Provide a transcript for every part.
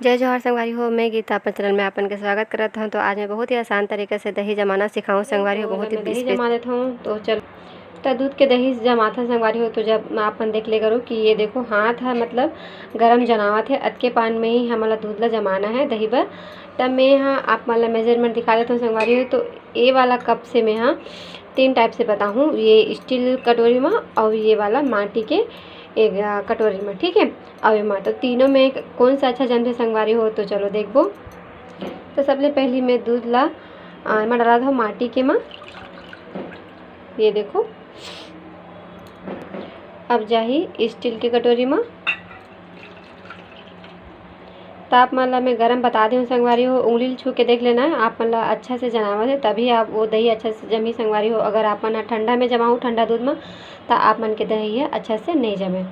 जय जवाहर संगवारी हो। मैं गीता अपन चैनल में आपन के स्वागत करत हूँ। तो आज मैं बहुत ही आसान तरीके से दही जमाना सिखाऊँ संगवारी हो। बहुत ही दही जमा देता हूँ। तो चल तो दूध के दही जमाता संगवारी हो। तो जब मैं आपन देख ले करूँ कि ये देखो हाथ है मतलब गरम जमावत है, अतके पान में ही हमारा दूध ला जमाना है दही बर। तब मैं यहाँ आप मतलब मेजरमेंट दिखा देता हूँ संगवारी हो। तो ये वाला कप से मैं यहाँ 3 टाइप से बताऊँ, ये स्टील कटोरी में और ये वाला माटी के एक कटोरी में, ठीक है। अब एमा तो तीनों में कौन सा अच्छा जमथे संगवारी हो। तो चलो देखबो। तो सबले पहली मैं दूध ला एमा डाला था माटी के माँ, ये देखो। अब जाही स्टील के कटोरी में। तो आप मन ला मैं गरम बता दूँ संगवारी हो, उंगली छू के देख लेना है आप मन ला अच्छा से जमावत है तभी आप वो दही अच्छा से जमी संगवारी हो। अगर आप मन ठंडा में जमाऊँ ठंडा दूध में तो आप मन के दही है अच्छा से नहीं जमे।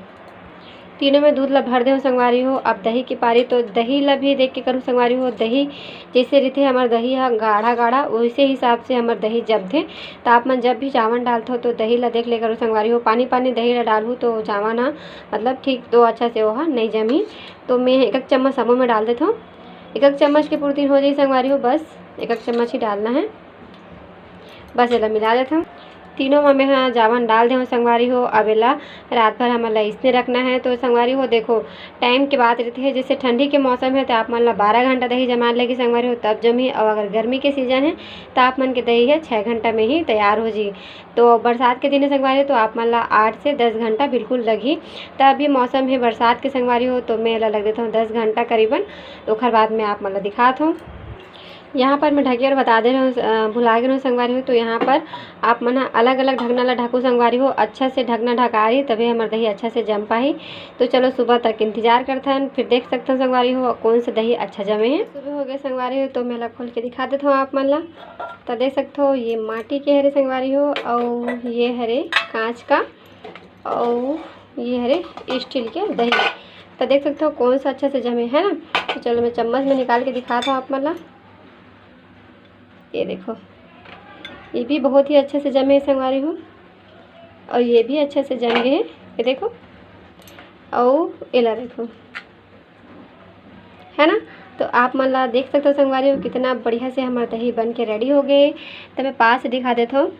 तीनों में दूध ला भर दे संगवारी हो। अब दही की पारी तो दही ला भी देख के करूँ संगवारी हो। दही जैसे रहते हमार दही है गाढ़ा गाढ़ा वैसे हिसाब से हमार दही जमथे। तो आप मन जब भी चावल डालते हो तो दही ला देख ले करो संगवारी हो। पानी पानी दही ला डालूँ तो चावल ना मतलब ठीक तो अच्छा से वह नहीं जमी। तो मैं एक चम्मच समूह में डाल देता हूँ। एक चम्मच की पूर्ति हो जाए संगवारी हो, बस एक चम्मच ही डालना है। बस एला मिला देता हूँ। तीनों में मैं जावन डाल दें संगवारी हो। अब एला रात भर हमारा इसने रखना है। तो संगवारी हो देखो टाइम के बात रहती है, जैसे ठंडी के मौसम है तो आप मन ला 12 घंटा दही जमा लेगी संगवारी हो तब जमी। और अगर गर्मी के सीजन है तो आप मन के दही है 6 घंटा में ही तैयार हो जी। तो बरसात के दिन है संगवारी तो आप मन ला 8 से 10 घंटा बिल्कुल लगी। तो अभी मौसम है बरसात के संगवारी हो तो मैं एला लग देता हूँ 10 घंटा करीबन। तो खर बाद में आप मन ला दिखाता हूँ। यहाँ पर मैं ढकी और बता दे रहा हूँ, भुला गए हूँ संगवारी हो। तो यहाँ पर आप मन अलग अलग ढकना ला ढकू संगवारी हो। अच्छा से ढकना ढका रही तभी हमारे दही अच्छा से जम पाही। तो चलो सुबह तक इंतजार करते हैं, फिर देख सकते हैं संगवारी हो कौन से दही अच्छा जमे हैं। सुबह हो गए संगवारी हो तो मैं ला खोल के दिखा देता हूँ आप मन ला। तो देख सकते हो ये माटी के हरे संगवारी हो और ये हरे कांच का और ये हरे स्टील के दही। तो देख सकते हो कौन सा अच्छा से जमे है ना। तो चलो मैं चम्मच में निकाल के दिखाता हूँ आप मन ला। ये देखो ये भी बहुत ही अच्छे से जमे संगवारी हो और ये भी अच्छे से जम गए हैं, ये देखो। और एला देखो है ना। तो आप मन ला देख सकते हो संगवारी हो कितना बढ़िया से हमारा दही बन के रेडी हो गए। तो मैं पास से दिखा देता हूँ।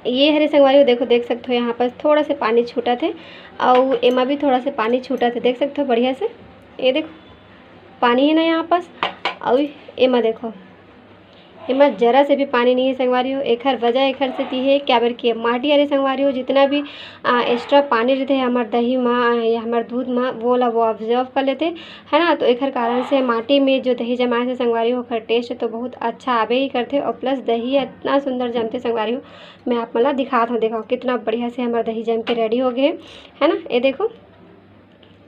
ये हरे संगवारी हो देखो, देख सकते हो यहाँ पर थोड़ा से पानी छूटा थे और एमा भी थोड़ा से पानी छूटा थे, देख सकते हो बढ़िया से। ये देखो पानी है ना यहाँ पास और एमा देखो एमा जरा से भी पानी नहीं है संगवारी हो। एकर वजह एकर से ती है क्या बर की माटी अरे संगवारी हो जितना भी एक्स्ट्रा पानी रहते हैं हमार दही में या हमार दूध में वो ऑब्जर्व कर लेते है ना। तो एकर कारण से माटी में जो दही जमाए से संगवारी हो ओकर टेस्ट तो बहुत अच्छा आबे ही करते और प्लस दही इतना सुंदर जमते संगवारी हो। मैं आप मतलब दिखाता हूँ, देखो कितना बढ़िया से हमारा दही जम के रेडी हो गए है ना। ये देखो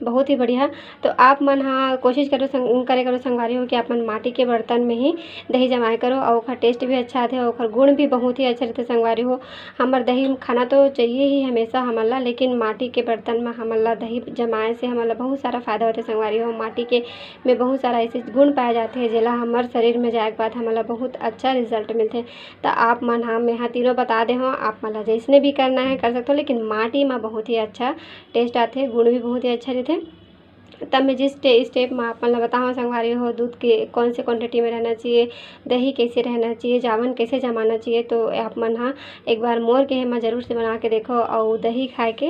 बहुत ही बढ़िया। तो आप मन हाँ कोशिश करो करे करो संगवारी हो कि आप मन माटी के बर्तन में ही दही जमाए करो और ओकर टेस्ट भी अच्छा आते और ओकर गुण भी बहुत ही अच्छा रहते संगवारी हो। हमार दही खाना तो चाहिए ही हमेशा हमन ला, लेकिन माटी के बर्तन में हमन ला दही जमाए से हमन ला बहुत सारा फायदा होते संगवारी हो। माटी के में बहुत सारा ऐसे गुण पाए जाते हैं जेला हमार शरीर में जाए के बाद हमन ला बहुत अच्छा रिजल्ट मिलते। तो आप मन हाँ मैं हाँ तीनों बता दे हो, आप मन ला जैसने भी करना है कर सकते हो, लेकिन माटी में बहुत ही अच्छा टेस्ट आते गुण भी बहुत ही अच्छा रहते। तब मैं जिस स्टेप में आप मतलब बताऊँ संगवारी हो दूध के कौन से क्वांटिटी में रहना चाहिए, दही कैसे रहना चाहिए, जावन कैसे जमाना चाहिए। तो आप मन हाँ एक बार मोर के में ज़रूर से बना के देखो और दही खाए के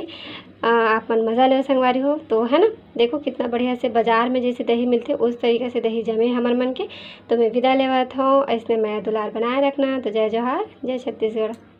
आप मन मज़ा ले संगवारी हो। तो है ना देखो कितना बढ़िया से बाजार में जैसे दही मिलते उस तरीके से दही जमे हमार मन के। तो मैं विदा लेवत हूँ, ऐसे मैं दुलार बनाए रखना। तो जय जवाहर जय छत्तीसगढ़।